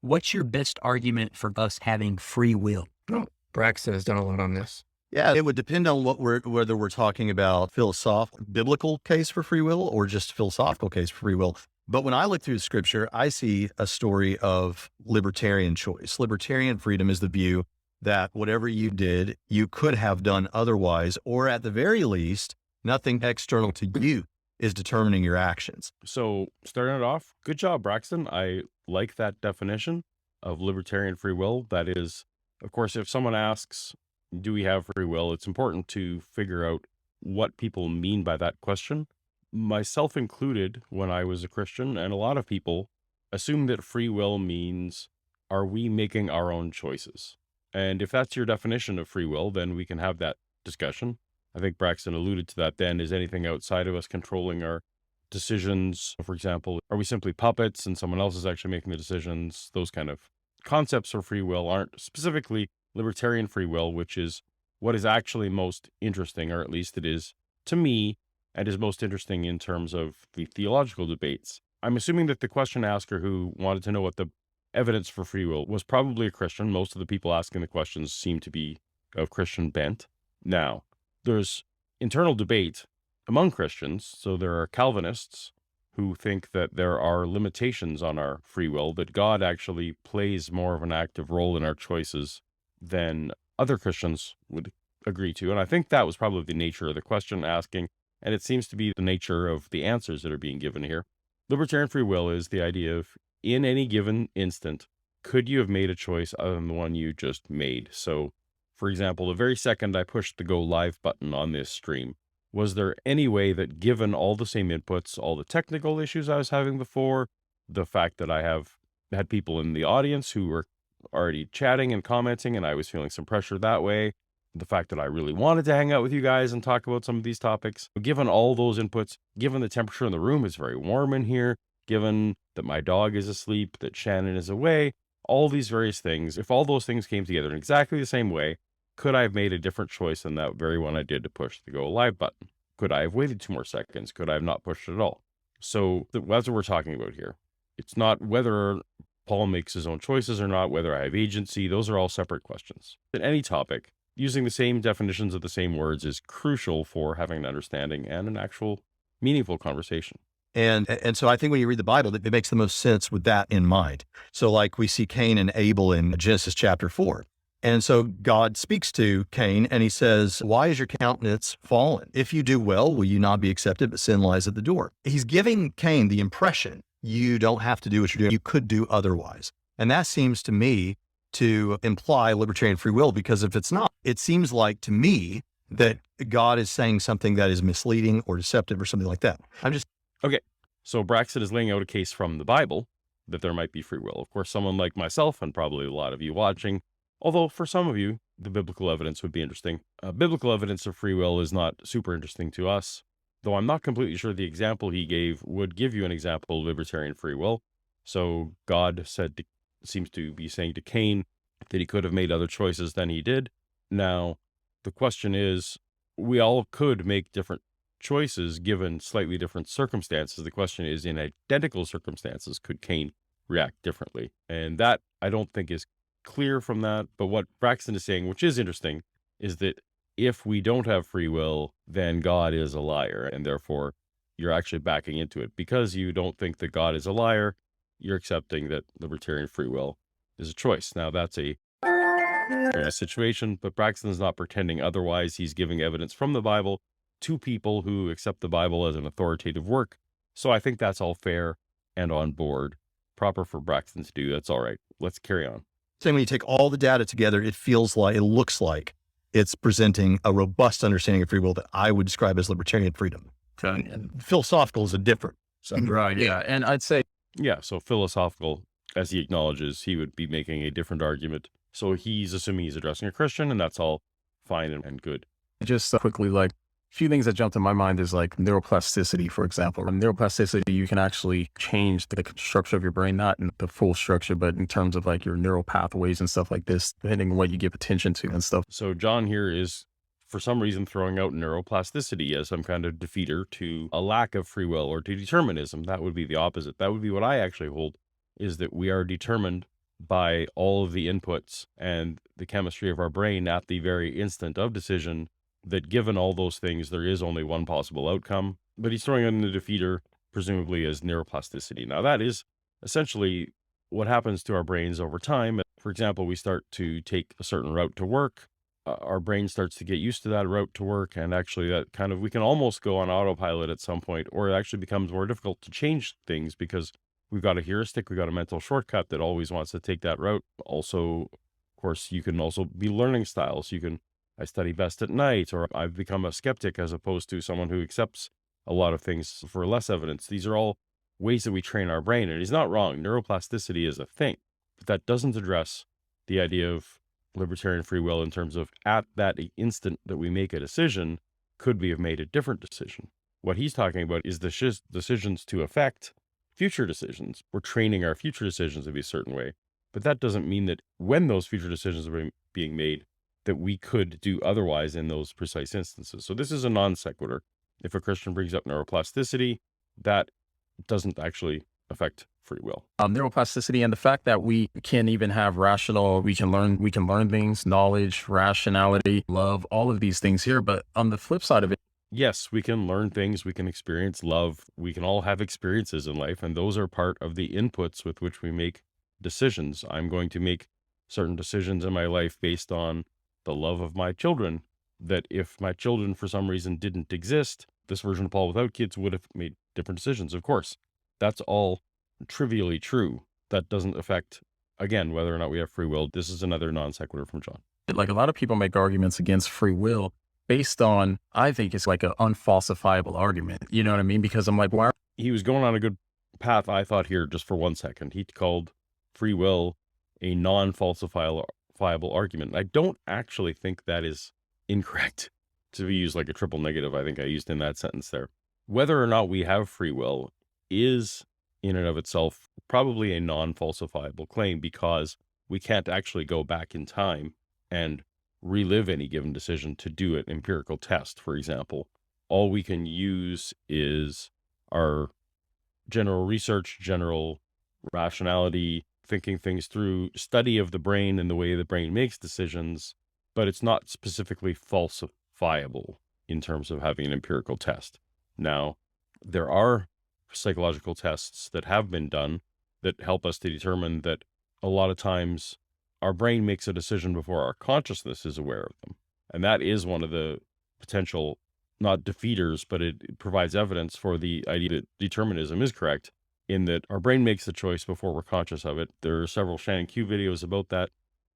What's your best argument for us having free will? Oh, Braxton has done a lot on this. Yeah, it would depend on whether we're talking about biblical case for free will or just philosophical case for free will. But when I look through scripture, I see a story of libertarian choice. Libertarian freedom is the view that whatever you did, you could have done otherwise, or at the very least, nothing external to you is determining your actions. So starting it off, good job, Braxton. I like that definition of libertarian free will. That is, of course, if someone asks, do we have free will? It's important to figure out what people mean by that question. Myself included, when I was a Christian, and a lot of people assume that free will means, are we making our own choices? And if that's your definition of free will, then we can have that discussion. I think Braxton alluded to that then. Is anything outside of us controlling our decisions? For example, are we simply puppets and someone else is actually making the decisions? Those kind of concepts of free will aren't specifically libertarian free will, which is what is actually most interesting, or at least it is to me, and is most interesting in terms of the theological debates. I'm assuming that the question asker who wanted to know what the evidence for free will was probably a Christian. Most of the people asking the questions seem to be of Christian bent. Now, there's internal debate among Christians. So there are Calvinists who think that there are limitations on our free will, that God actually plays more of an active role in our choices than other Christians would agree to. And I think that was probably the nature of the question asking, and it seems to be the nature of the answers that are being given here. Libertarian free will is the idea of, in any given instant, could you have made a choice other than the one you just made? So, for example, the very second I pushed the go live button on this stream, was there any way that, given all the same inputs, all the technical issues I was having before, the fact that I have had people in the audience who were already chatting and commenting, and I was feeling some pressure that way, the fact that I really wanted to hang out with you guys and talk about some of these topics, given all those inputs, given the temperature in the room is very warm in here, given that my dog is asleep, that Shannon is away, all these various things, if all those things came together in exactly the same way, could I have made a different choice than that very one I did to push the go live button? Could I have waited 2 more seconds? Could I have not pushed it at all? So that's what we're talking about here. It's not whether Paul makes his own choices or not, whether I have agency. Those are all separate questions. In any topic, using the same definitions of the same words is crucial for having an understanding and an actual meaningful conversation. And so I think when you read the Bible, it makes the most sense with that in mind. So like we see Cain and Abel in Genesis chapter 4. And so God speaks to Cain and he says, why is your countenance fallen? If you do well, will you not be accepted? But sin lies at the door. He's giving Cain the impression you don't have to do what you're doing. You could do otherwise. And that seems to me to imply libertarian free will, because if it's not, it seems like to me that God is saying something that is misleading or deceptive or something like that. Okay, so Braxton is laying out a case from the Bible that there might be free will. Of course, someone like myself, and probably a lot of you watching, although for some of you, the biblical evidence would be interesting. Biblical evidence of free will is not super interesting to us, though I'm not completely sure the example he gave would give you an example of libertarian free will. So God seems to be saying to Cain that he could have made other choices than he did. Now, the question is, we all could make different choices given slightly different circumstances. The question is, in identical circumstances, could Cain react differently? And that I don't think is clear from that. But what Braxton is saying, which is interesting, is that if we don't have free will, then God is a liar. And therefore, you're actually backing into it. Because you don't think that God is a liar, you're accepting that libertarian free will is a choice. Now, that's a situation, but Braxton is not pretending otherwise. He's giving evidence from the Bible to people who accept the Bible as an authoritative work. So I think that's all fair and on board. Proper for Braxton to do. That's all right. Let's carry on. So when you take all the data together, it looks like it's presenting a robust understanding of free will that I would describe as libertarian freedom. And philosophical is a different. So. Right. Yeah. And I'd say, yeah, so philosophical, as he acknowledges, he would be making a different argument. So he's assuming he's addressing a Christian, and that's all fine and good. just quickly, like, a few things that jumped in my mind is like neuroplasticity, for example. In neuroplasticity, you can actually change the structure of your brain, not in the full structure, but in terms of like your neural pathways and stuff like this, depending on what you give attention to and stuff. So John here is, for some reason, throwing out neuroplasticity as some kind of defeater to a lack of free will or to determinism. That would be the opposite. That would be what I actually hold, is that we are determined by all of the inputs and the chemistry of our brain at the very instant of decision, that given all those things, there is only one possible outcome. But he's throwing in the defeater, presumably as neuroplasticity. Now, that is essentially what happens to our brains over time. For example, we start to take a certain route to work. Our brain starts to get used to that route to work. And actually that kind of, we can almost go on autopilot at some point, or it actually becomes more difficult to change things because we've got a heuristic, we've got a mental shortcut that always wants to take that route. Also, of course, you can also be learning styles. I study best at night, or I've become a skeptic as opposed to someone who accepts a lot of things for less evidence. These are all ways that we train our brain. And he's not wrong. Neuroplasticity is a thing, but that doesn't address the idea of libertarian free will in terms of at that instant that we make a decision, could we have made a different decision? What he's talking about is the decisions to affect future decisions. We're training our future decisions to be a certain way, but that doesn't mean that when those future decisions are being made, that we could do otherwise in those precise instances. So this is a non sequitur. If a Christian brings up neuroplasticity, that doesn't actually affect free will. Neuroplasticity and the fact that we can even have we can learn things, knowledge, rationality, love, all of these things here. But on the flip side of it, yes, we can learn things, we can experience love, we can all have experiences in life, and those are part of the inputs with which we make decisions. I'm going to make certain decisions in my life based on the love of my children, that if my children for some reason didn't exist, this version of Paul without kids would have made different decisions. Of course, that's all trivially true. That doesn't affect, again, whether or not we have free will. This is another non sequitur from Jon. like a lot of people make arguments against free will based on, I think it's like an unfalsifiable argument. You know what I mean? Because I'm like, why? He was going on a good path, I thought, here just for 1 second. He called free will a non-falsifiable argument. I don't actually think that is incorrect to be used like a triple negative. I think I used in that sentence there. Whether or not we have free will is in and of itself probably a non-falsifiable claim, because we can't actually go back in time and relive any given decision to do an empirical test, for example. All we can use is our general research, general rationality, thinking things through, study of the brain and the way the brain makes decisions, but it's not specifically falsifiable in terms of having an empirical test. Now, there are psychological tests that have been done that help us to determine that a lot of times our brain makes a decision before our consciousness is aware of them. And that is one of the potential, not defeaters, but it provides evidence for the idea that determinism is correct, in that our brain makes the choice before we're conscious of it. There are several Shannon Q videos about that,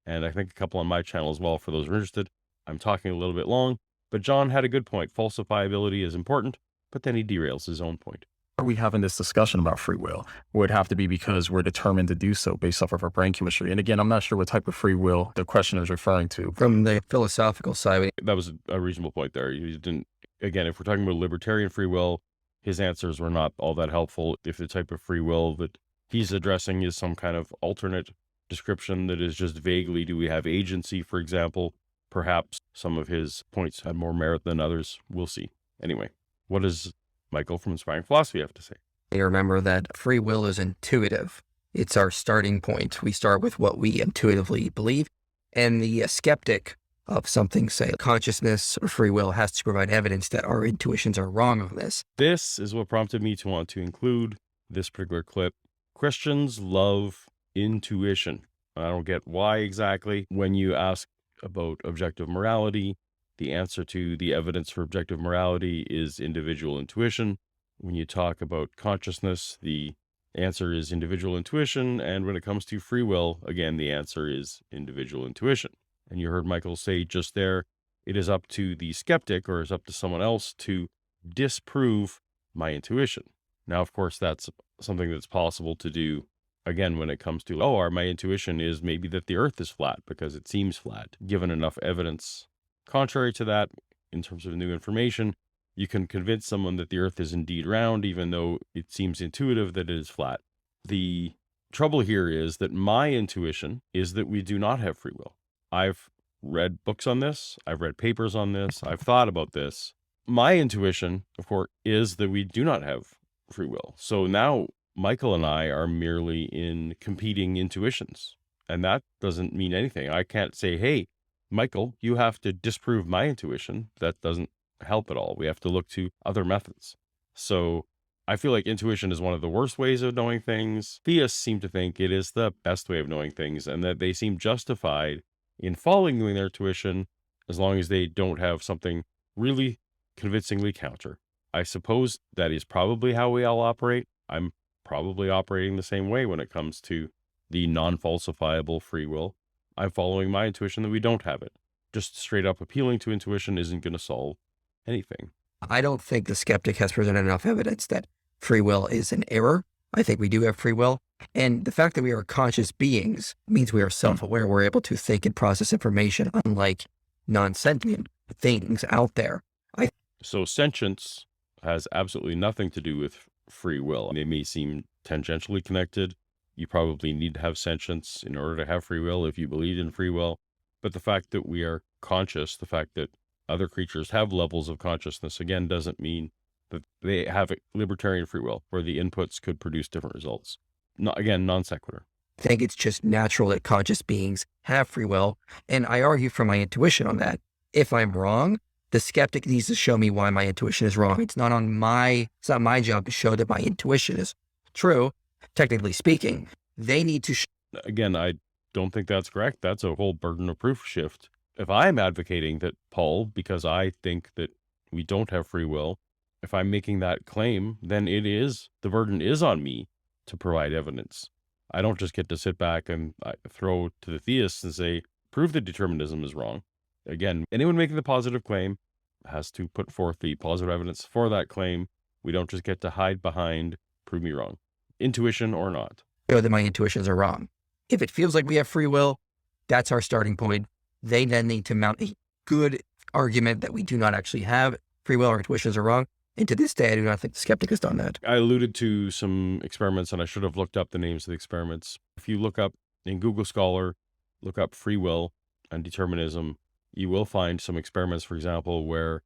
and I think a couple on my channel as well for those who are interested. I'm talking a little bit long, but Jon had a good point. Falsifiability is important, but then he derails his own point. Are we having this discussion about free will? Would have to be because we're determined to do so based off of our brain chemistry. And again, I'm not sure what type of free will the questioner is referring to. From the philosophical side, That was a reasonable point there. You didn't, again, if we're talking about libertarian free will, his answers were not all that helpful. If the type of free will that he's addressing is some kind of alternate description that is just vaguely, do we have agency, for example, perhaps some of his points had more merit than others. We'll see. Anyway, what does Michael from Inspiring Philosophy have to say? remember that free will is intuitive. It's our starting point. We start with what we intuitively believe. And the skeptic of something, say consciousness or free will, has to provide evidence that our intuitions are wrong on this. This is what prompted me to want to include this particular clip. Christians love intuition. I don't get why exactly. When you ask about objective morality, the answer to the evidence for objective morality is individual intuition. When you talk about consciousness, the answer is individual intuition. And when it comes to free will, again, the answer is individual intuition. And you heard Michael say just there, it is up to the skeptic, or is up to someone else, to disprove my intuition. Now, of course, that's something that's possible to do, again, when it comes to, my intuition is maybe that the earth is flat because it seems flat. Given enough evidence contrary to that, in terms of new information, you can convince someone that the earth is indeed round, even though it seems intuitive that it is flat. The trouble here is that my intuition is that we do not have free will. I've read books on this. I've read papers on this. I've thought about this. My intuition, of course, is that we do not have free will. So now Michael and I are merely in competing intuitions. And that doesn't mean anything. I can't say, hey, Michael, you have to disprove my intuition. That doesn't help at all. We have to look to other methods. So I feel like intuition is one of the worst ways of knowing things. Theists seem to think it is the best way of knowing things, and that they seem justified in following their intuition as long as they don't have something really convincingly counter. I suppose that is probably how we all operate. I'm probably operating the same way when it comes to the non-falsifiable free will. I'm following my intuition that we don't have it. Just straight up appealing to intuition isn't going to solve anything. I don't think the skeptic has presented enough evidence that free will is an error. I think we do have free will. And the fact that we are conscious beings means we are self-aware. We're able to think and process information, unlike non-sentient things out there. So sentience has absolutely nothing to do with free will. They may seem tangentially connected. You probably need to have sentience in order to have free will if you believe in free will. But the fact that we are conscious, the fact that other creatures have levels of consciousness, again, doesn't mean that they have a libertarian free will, where the inputs could produce different results. Again, non sequitur. I think it's just natural that conscious beings have free will. And I argue from my intuition on that. If I'm wrong, the skeptic needs to show me why my intuition is wrong. It's not my job to show that my intuition is true. Technically speaking, they need to. Again, I don't think that's correct. That's a whole burden of proof shift. If I'm advocating that, Paul, because I think that we don't have free will, if I'm making that claim, then the burden is on me to provide evidence. I don't just get to sit back and throw to the theists and say, prove that determinism is wrong. Again, anyone making the positive claim has to put forth the positive evidence for that claim. We don't just get to hide behind, prove me wrong. Intuition or not. Show that my intuitions are wrong. If it feels like we have free will, that's our starting point. They then need to mount a good argument that we do not actually have free will, our intuitions are wrong. And to this day, I do not think the skeptic has done that. I alluded to some experiments, and I should have looked up the names of the experiments. If you look up in Google Scholar, look up free will and determinism, you will find some experiments, for example, where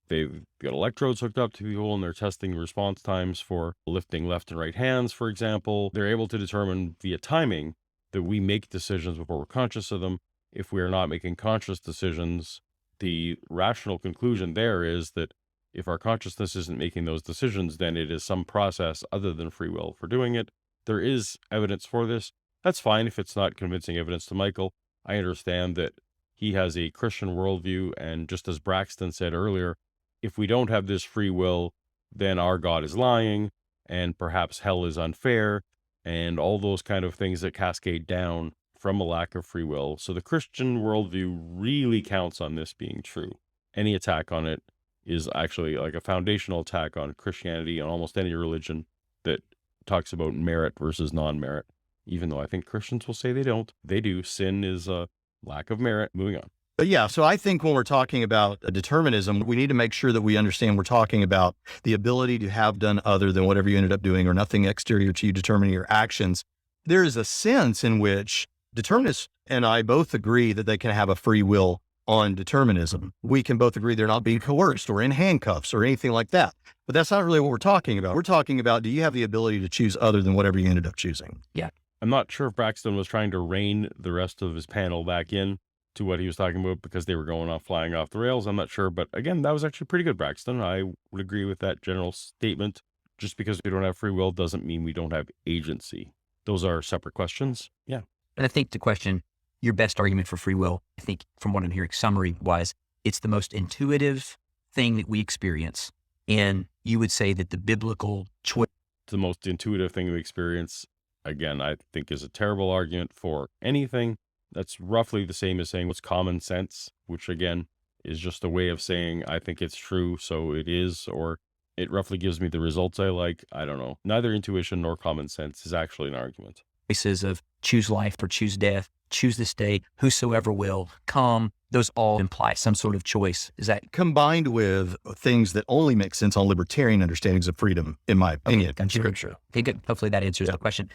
they've got electrodes hooked up to people and they're testing response times for lifting left and right hands, for example. They're able to determine via timing that we make decisions before we're conscious of them. If we are not making conscious decisions, the rational conclusion there is that if our consciousness isn't making those decisions, then it is some process other than free will for doing it. There is evidence for this. That's fine if it's not convincing evidence to Michael. I understand that he has a Christian worldview, and just as Braxton said earlier, if we don't have this free will, then our God is lying, and perhaps hell is unfair, and all those kind of things that cascade down from a lack of free will. So the Christian worldview really counts on this being true. Any attack on it is actually like a foundational attack on Christianity and almost any religion that talks about merit versus non-merit, even though I think Christians will say they don't. They do. Sin is a lack of merit. Moving on. But yeah, so I think when we're talking about determinism, we need to make sure that we understand we're talking about the ability to have done other than whatever you ended up doing, or nothing exterior to you determining your actions. There is a sense in which determinists and I both agree that they can have a free will on determinism. We can both agree they're not being coerced or in handcuffs or anything like that. But that's not really what we're talking about. We're talking about, do you have the ability to choose other than whatever you ended up choosing? Yeah. I'm not sure if Braxton was trying to rein the rest of his panel back in to what he was talking about because they were flying off the rails. I'm not sure. But again, that was actually pretty good, Braxton. I would agree with that general statement. Just because we don't have free will doesn't mean we don't have agency. Those are separate questions. Yeah. And I think the question, your best argument for free will, I think from what I'm hearing summary-wise, it's the most intuitive thing that we experience. And you would say that the biblical choice. The most intuitive thing we experience, again, I think is a terrible argument for anything. That's roughly the same as saying what's common sense, which again is just a way of saying I think it's true, so it is, or it roughly gives me the results I like. I don't know. Neither intuition nor common sense is actually an argument. Choices of choose life or choose death, choose this day, whosoever will come, those all imply some sort of choice. Is that combined with things that only make sense on libertarian understandings of freedom, in my opinion? Okay, scripture. Okay, good. Hopefully that answers the question.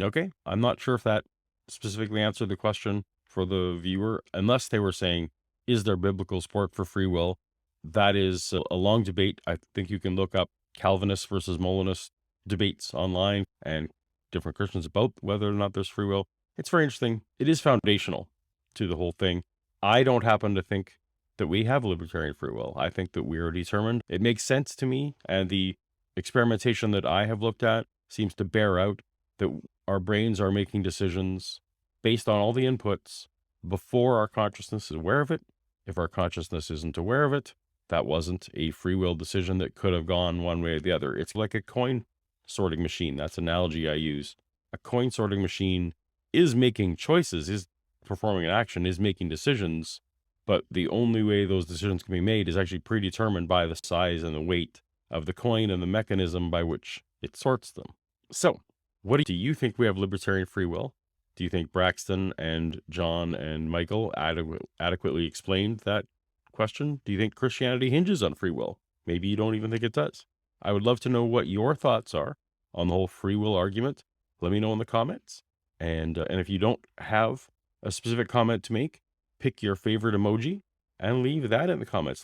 Okay. I'm not sure if that specifically answered the question for the viewer, unless they were saying, is there biblical support for free will? That is a long debate. I think you can look up Calvinist versus Molinist debates online and different Christians about whether or not there's free will. It's very interesting. It is foundational to the whole thing. I don't happen to think that we have libertarian free will. I think that we are determined. It makes sense to me, and the experimentation that I have looked at seems to bear out that our brains are making decisions based on all the inputs before our consciousness is aware of it. If our consciousness isn't aware of it, that wasn't a free will decision that could have gone one way or the other. It's like a coin sorting machine. That's an analogy I use. A coin sorting machine is making choices, is performing an action, is making decisions, but the only way those decisions can be made is actually predetermined by the size and the weight of the coin and the mechanism by which it sorts them. So, what do you think we have libertarian free will? Do you think Braxton and Jon and Michael adequately explained that question? Do you think Christianity hinges on free will? Maybe you don't even think it does. I would love to know what your thoughts are on the whole free will argument. Let me know in the comments. And if you don't have a specific comment to make, pick your favorite emoji and leave that in the comments.